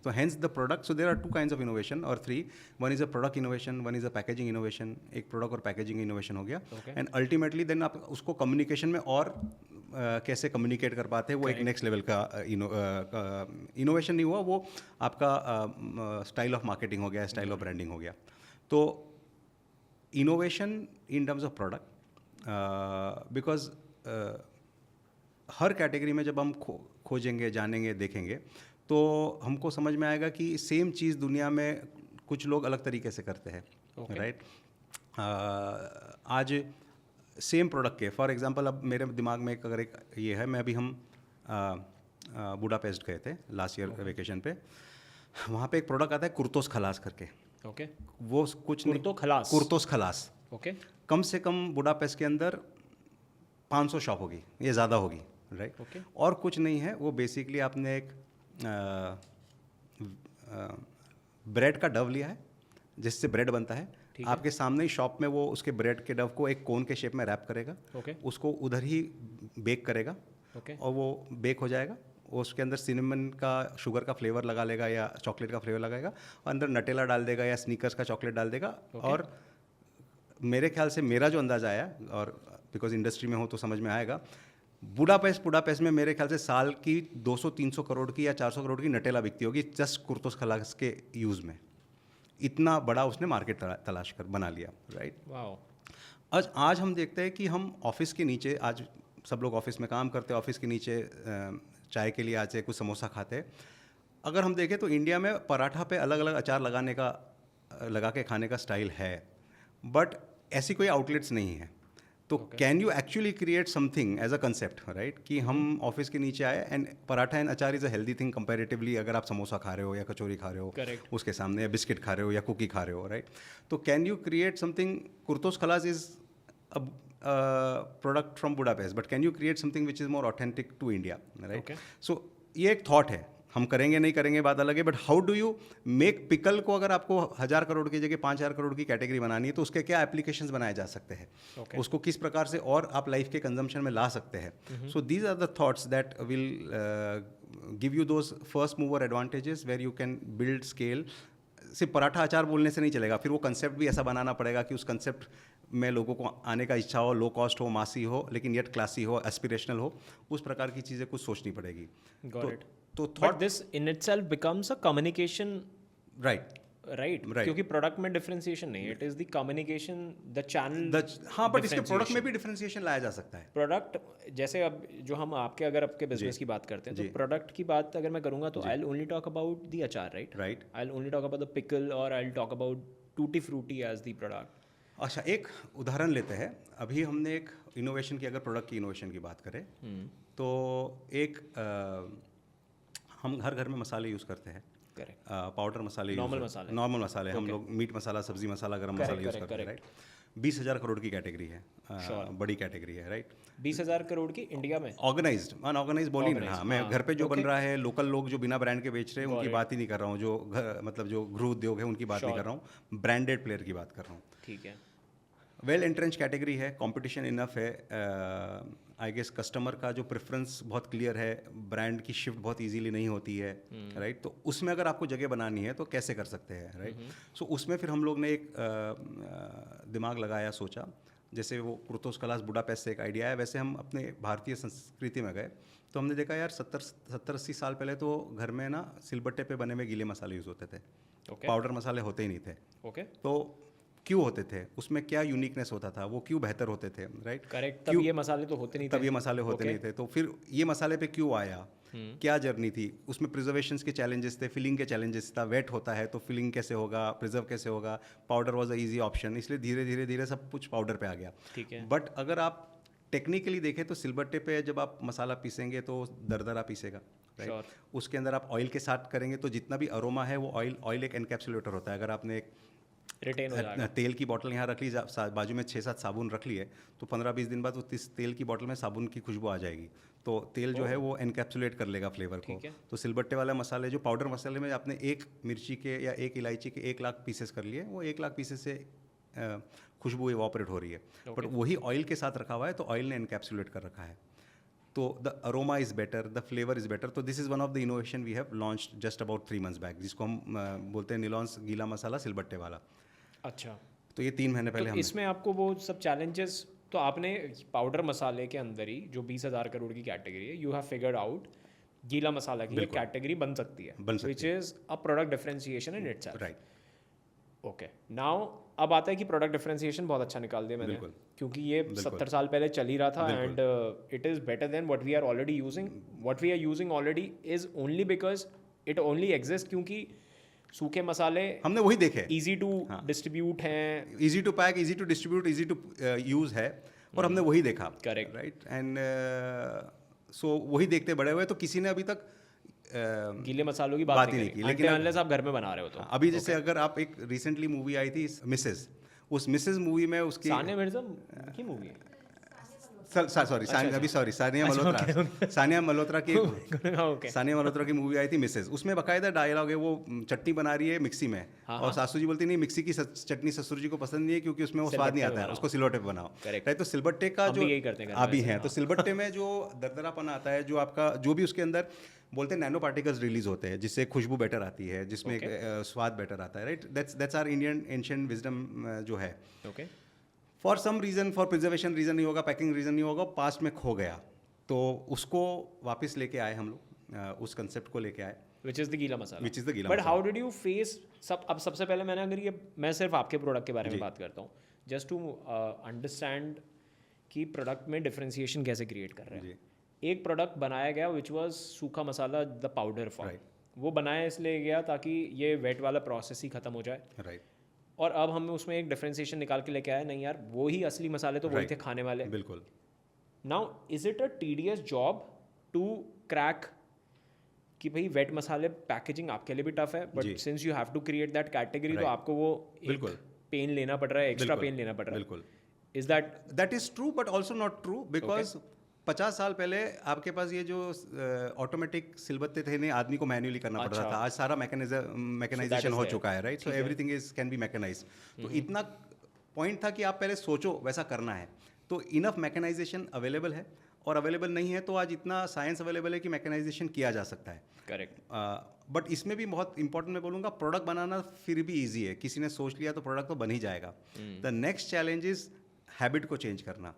So hence the product, so there are two kinds of innovation or three. One is a product innovation, one is a packaging innovation. एक product और packaging innovation हो गया. Okay. And ultimately then आप उसको communication में और कैसे communicate कर पाते हैं वो एक next level का innovation नहीं हुआ, वो आपका style of marketing हो गया, style of branding हो गया. तो innovation in terms of product, because her category में जब हम खोजेंगे, जानेंगे, देखेंगे तो हमको समझ में आएगा कि सेम चीज़ दुनिया में कुछ लोग अलग तरीके से करते हैं, राइट? आज सेम प्रोडक्ट के, फॉर एग्जांपल अब मेरे दिमाग में अगर एक ये है, मैं अभी हम बुडापेस्ट गए थे लास्ट ईयर वेकेशन पे. वहाँ पे एक प्रोडक्ट आता है कुर्तोस खलास करके. ओके. वो कुछ कुर्तोस खलास. ओके. कम से कम बुडापेस्ट के अंदर 500 शॉप होगी, ये ज़्यादा होगी, राइट? ओके. और कुछ नहीं है, वो बेसिकली आपने एक ब्रेड का डव लिया है जिससे ब्रेड बनता है. आपके सामने ही शॉप में वो उसके ब्रेड के डव को एक कोन के शेप में रैप करेगा. ओके. उसको उधर ही बेक करेगा. ओके. और वो बेक हो जाएगा. उसके अंदर सिनेमन का, शुगर का फ्लेवर लगा लेगा या चॉकलेट का फ्लेवर लगाएगा, और अंदर नटेला डाल देगा या स्नीकर्स का चॉकलेट डाल देगा. और मेरे ख्याल से मेरा जो अंदाज़ा आया, और बिकॉज इंडस्ट्री में हो तो समझ में आएगा, बुडापेस्ट में मेरे ख्याल से साल की 200-300 करोड़ की या 400 करोड़ की नटेला बिकती होगी जस्ट कुर्तोस खलास के यूज़ में. इतना बड़ा उसने मार्केट तलाश कर बना लिया, राइट? वाओ. आज हम देखते हैं कि हम ऑफिस के नीचे, आज सब लोग ऑफिस में काम करते हैं, ऑफिस के नीचे चाय के लिए आते, कुछ समोसा खाते हैं. अगर हम देखें तो इंडिया में पराठा पे अलग अलग अचार लगा के खाने का स्टाइल है, बट ऐसी कोई आउटलेट्स नहीं है. तो can you actually create something as a concept, right? कि हम ऑफिस के नीचे आए and paratha and achar is a healthy thing comparatively. अगर आप समोसा खा रहे हो या कचौरी खा रहे हो, Correct. उसके सामने, या बिस्किट खा रहे हो या कुकी खा रहे हो, राइट? तो can you create something? Kurtos kalacs is a product from Budapest, but can you create something which is more authentic to India, right? So ये एक थॉट है. हम करेंगे नहीं करेंगे बात अलग है, but how do you make pickle को, अगर आपको 1000 करोड़ की जगह 5000 करोड़ की कैटेगरी बनानी है तो उसके क्या एप्लीकेशंस बनाए जा सकते हैं, उसको किस प्रकार से और आप लाइफ के कंजम्पशन में ला सकते हैं. So these are the thoughts that will give you those first mover advantages where you can build scale. सिर्फ पराठा अचार बोलने से नहीं चलेगा, फिर वो कंसेप्ट भी ऐसा बनाना पड़ेगा कि उस कंसेप्ट में लोगों को आने का इच्छा हो, लो कॉस्ट हो, मासी हो, लेकिन येट क्लासी हो, एस्पिरेशनल हो. उस प्रकार की चीज़ें कुछ सोचनी पड़ेगी. तो but this in itself becomes a communication, right? क्योंकि प्रोडक्ट में डिफरेंशिएशन नहीं, it is the communication, the channel. हाँ, बट इसके प्रोडक्ट में भी डिफरेंशिएशन लाया जा सकता है. प्रोडक्ट जैसे अब जो हम आपके बिजनेस की बात करते हैं, तो प्रोडक्ट की बात अगर मैं करूंगा तो I will only talk about the achar, right? I will only talk about the pickle, और I will talk about tutti frutti as the product. अच्छा, एक उदाहरण लेते हैं. अभी हमने एक इनोवेशन की, अगर प्रोडक्ट की इनोवेशन की बात करें तो एक हम घर में मसाले यूज़ करते हैं, पाउडर मसाले, नॉर्मल मसाले. हम लोग मीट मसाला, सब्जी मसाला, गरम मसाला यूज़ करते हैं, राइट? 20,000 करोड़ की कैटेगरी है, बड़ी कैटेगरी है, राइट? 20,000 करोड़ की इंडिया में ऑर्गेनाइज्ड, अनऑर्गेनाइज्ड बोली ना. हाँ, मैं घर पे जो बन रहा है, लोकल लोग जो बिना ब्रांड के बेच रहे हैं उनकी बात ही नहीं कर रहा हूँ. जो मतलब जो गृह उद्योग है उनकी बात नहीं कर रहा हूँ, ब्रांडेड प्लेयर की बात कर रहा हूँ. ठीक है. वेल एंट्रेंच कैटेगरी है, कंपटीशन इनफ है. आई गेस कस्टमर का जो प्रेफरेंस बहुत क्लियर है, ब्रांड की शिफ्ट बहुत इजीली नहीं होती है, राइट? तो उसमें अगर आपको जगह बनानी है तो कैसे कर सकते हैं, राइट? सो उसमें फिर हम लोग ने एक दिमाग लगाया, सोचा. जैसे वो कुर्तोस खलास बुडापेस्ट से एक आइडिया है, वैसे हम अपने भारतीय संस्कृति में गए तो हमने देखा यार 70-80 साल पहले तो घर में ना सिलबट्टे पे बने हुए गीले मसाले यूज़ होते थे. पाउडर मसाले होते ही नहीं थे. तो क्यों होते थे, उसमें क्या यूनिकनेस होता था, वो क्यों बेहतर होते थे, राइट? करेक्ट. तब ये मसाले तो होते नहीं थे. तो फिर ये मसाले पे क्यों आया, क्या जर्नी थी उसमें? प्रिजर्वेशंस के चैलेंजेस थे, फिलिंग के चैलेंजेस था. वेट होता है तो फिलिंग कैसे होगा, प्रिजर्व कैसे होगा? Powder was a easy option, इसलिए धीरे धीरे सब कुछ पाउडर पे आ गया. ठीक है. बट अगर आप टेक्निकली देखें तो सिलबट्टे पे जब आप मसाला पीसेंगे तो दरदरा पीसेगा, राइट? उसके अंदर आप ऑयल के साथ करेंगे तो जितना भी अरोमा है वो ऑयल एक एनकैप्सुलेटर होता है. अगर आपने एक रिटेन हो जाएगा. तेल की बोतल यहाँ रख ली, बाजू में 6-7 साबुन रख लिए, तो 15-20 दिन बाद उस तेल की बोतल में साबुन की खुशबू आ जाएगी. तो तेल जो है वो एनकैप्सुलेट कर लेगा फ्लेवर को. तो सिलबट्टे वाले मसाले, जो पाउडर मसाले में आपने एक मिर्ची के या एक इलायची के 1 लाख पीसेस कर लिए, वो 1 लाख पीसेस से खुशबू इवॉपरेट हो रही है. बट वही ऑयल के साथ रखा हुआ है तो ऑयल ने एनकैप्सुलेट कर रखा है. तो the aroma is better, the flavour is better. तो this is one of the innovation we have launched just about 3 months back, जिसको हम बोलते हैं निलॉन्स गीला मसाला सिलबट्टे वाला. अच्छा, तो ये 3 महीने पहले तो हमने. इसमें आपको वो सब चैलेंजेस, तो आपने पाउडर मसाले के अंदर ही जो 20,000 करोड़ की कैटेगरी है, यू हैव फिगर्ड आउट गीला मसाला की एक कैटेगरी बन सकती है, which is a product differentiation in itself. Right. Okay, now अब आता है कि प्रोडक्ट डिफरेंशिएशन बहुत अच्छा निकाल दिया मैंने, क्योंकि ये 70 साल पहले चल ही रहा था, and it is better than what we are already using. What we are using already is only because it only exist, क्योंकि सूखे मसाले हमने वही देखे, इजी टू डिस्ट्रीब्यूट हैं, easy to pack, easy to distribute, easy to use है, और हमने वही देखा. करेक्ट. राइट. एंड सो वही देखते बड़े हुए, तो किसी ने अभी तक गीले मसालों की बात नहीं की, लेकिन अनलेस आप घर में बना रहे हो तो. अभी जैसे अगर आप एक रिसेंटली मूवी आई थी मिसेस, उस मिसेस मूवी में उसकी सानिया मिर्जा की मूवी है, सॉरी सानिया मल्होत्रा, सानिया मल्होत्रा की सानिया मल्होत्रा की मूवी आई थी मिसेस. उसमें बाकायदा डायलॉग है, वो चटनी बना रही है मिक्सी में, और सासू जी बोलती नहीं मिक्सी की चटनी ससुर जी को पसंद नहीं है क्योंकि उसमें वो स्वाद नहीं आता है, उसको सिलबट्टे पे बनाओ. राइट. तो सिलबट्टे का जो अभी है, तो सिलबट्टे में जो दरदरापन आता है, जो आपका जो भी उसके अंदर बोलते हैं नैनो पार्टिकल्स रिलीज होते हैं, जिससे खुशबू बेटर आती है, जिसमें स्वाद बेटर आता है. Right. That's our Indian ancient wisdom जो है. Okay. For some reason, for preservation reason नहीं होगा, पैकिंग रीज़न नहीं होगा, पास्ट में खो गया, तो उसको वापस लेके आए हम लोग, उस कंसेप्ट को लेके आए, विच इज़ द गीला मसाला. विच इज़ द गीला. But how did you face अब सबसे पहले मैंने, अगर ये मैं सिर्फ आपके प्रोडक्ट के बारे में बात करता हूँ, जस्ट टू अंडरस्टैंड कि प्रोडक्ट में डिफरेंशिएशन कैसे क्रिएट कर रहे हैं. एक प्रोडक्ट बनाया गया विच वाज सूखा मसाला द पाउडर फॉर्म. वो बनाया इसलिए गया ताकि ये वेट वाला प्रोसेस ही खत्म हो जाए. राइट. और अब हम उसमें एक डिफरेंशिएशन निकाल के लेके आए, नहीं यार वो ही असली मसाले तो वही थे खाने वाले. बिल्कुल. Now is it a tedious job to crack कि भाई वेट मसाले पैकेजिंग आपके लिए भी टफ है, but since you have to create that category, तो आपको वो बिल्कुल पेन लेना पड़ रहा है, एक्स्ट्रा पेन लेना पड़ रहा है. बिल्कुल. Is that is true, but also not true, because 50 साल पहले आपके पास ये जो ऑटोमेटिक सिलबत्ते थे, नहीं आदमी को मैन्युअली करना पड़ रहा था. आज सारा मैकेनाइजेशन हो चुका है. Right. So everything is can be mechanized. तो इतना पॉइंट था कि आप पहले सोचो वैसा करना है, तो इनफ मैकेनाइजेशन अवेलेबल है, और अवेलेबल नहीं है तो आज इतना साइंस अवेलेबल है कि मैकेनाइजेशन किया जा सकता है. करेक्ट. बट इसमें भी बहुत इंपॉर्टेंट मैं बोलूँगा, प्रोडक्ट बनाना फिर भी ईजी है, किसी ने सोच लिया तो प्रोडक्ट तो बन ही जाएगा. The next challenge is habit को चेंज करना.